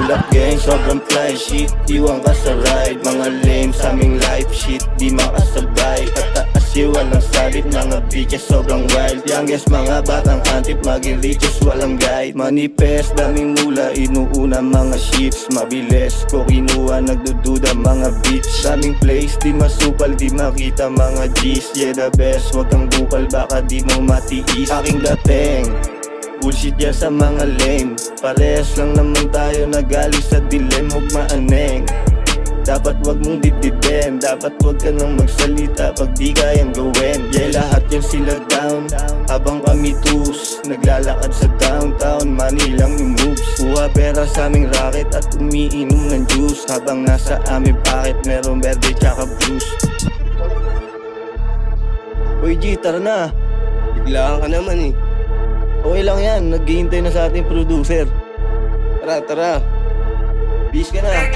Ulap gang, sobrang fly shit, iwan ka sa ride. Mga lame sa aming life shit, di makasabay. Pataas walang sabit, mga bitches sobrang wild. Youngest mga batang antip, maging riches walang guide. Manifest, daming mula, inuuna mga shits. Mabilis ko kinuha, nagdududa mga beats. Daming place, di masupal, di makita mga G's. Yeah the best, wag kang bukal, baka di mo matiis. Aking dating bullshit yan sa mga lame. Parehas lang naman tayo, nagaling sa dilim. Huwag maaneng, dapat wag mong dibdibin. Dapat wag ka nang magsalita pag di kayang gawin. Yeah, lahat yan sila down, habang kami tus naglalakad sa downtown. Money lang yung moves, kuha pera sa aming racket at umiinom ng juice. Habang nasa aming packet, merong verde tsaka blues. Uy G, tara na. Biglaan ka naman eh. Okay lang yan, naghihintay na sa ating producer. Tara, tara. Peace ka na. Yeah.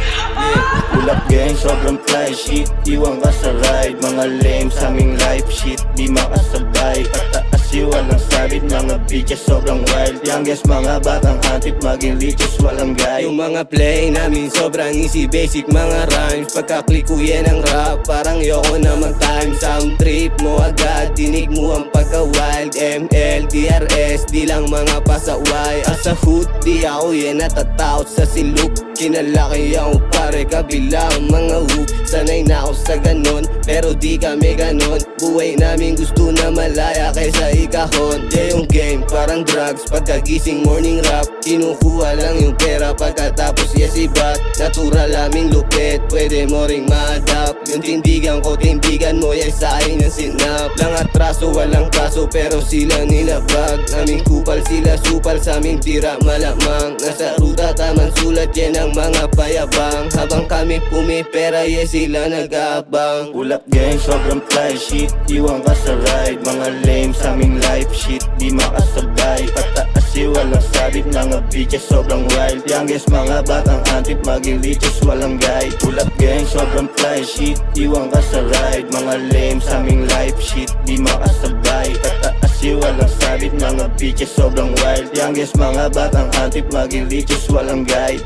Ulap gang, sobrang fly shit, iwan ka sa ride. Mga lame sa aming life shit, di makasabay. Pataas walang sabit, mga bitches sobrang wild. Youngest mga batang antip, maging riches walang guide. Yung mga play namin sobrang easy, basic mga rhymes. Pagka-click ko yan ang rap, parang yoko na mag-time. Sound trip mo agad, dinig mo ang pagka-wild. ML, DRS, di lang mga pasaway. As a hood, di ako yan natatakot sa siluk. Kinalaki ako pare, kabila ang mga hoop. Sanay na ako sa ganon, pero di kami ganon. Buhay namin gusto na malaya kaysa ikahon. Yeah, yung game parang drugs, pagkagising morning rap. Kinukuha lang yung pera, pagkatapos yes ibat. Natural aming lupit, pwede mo ring ma-adapt. Yung tindigan ko, tindigan mo, yes sa akin ang sinap. Lang atraso, walang kaso, pero sila nilabag. Naming kupal, sila supal, sa aming tira malamang. Nasa ruta, tamang sulat, yan ang mga payabang. Habang kami pumipera, yes sila nag-aabang. Ulap gang, sobrang fly shit, iwan ka sa ride. Mga lame sa aming life shit, di makasabay. Pataas walang sabit, mga bitches sobrang wild. Youngest mga batang antip, maging riches walang guide. Ulap gang, sobrang fly shit, iwan ka sa ride. Mga lame sa aming life shit, di makasabay. Pataas walang sabit, mga bitches sobrang wild. Youngest mga batang antip, maging riches walang guide.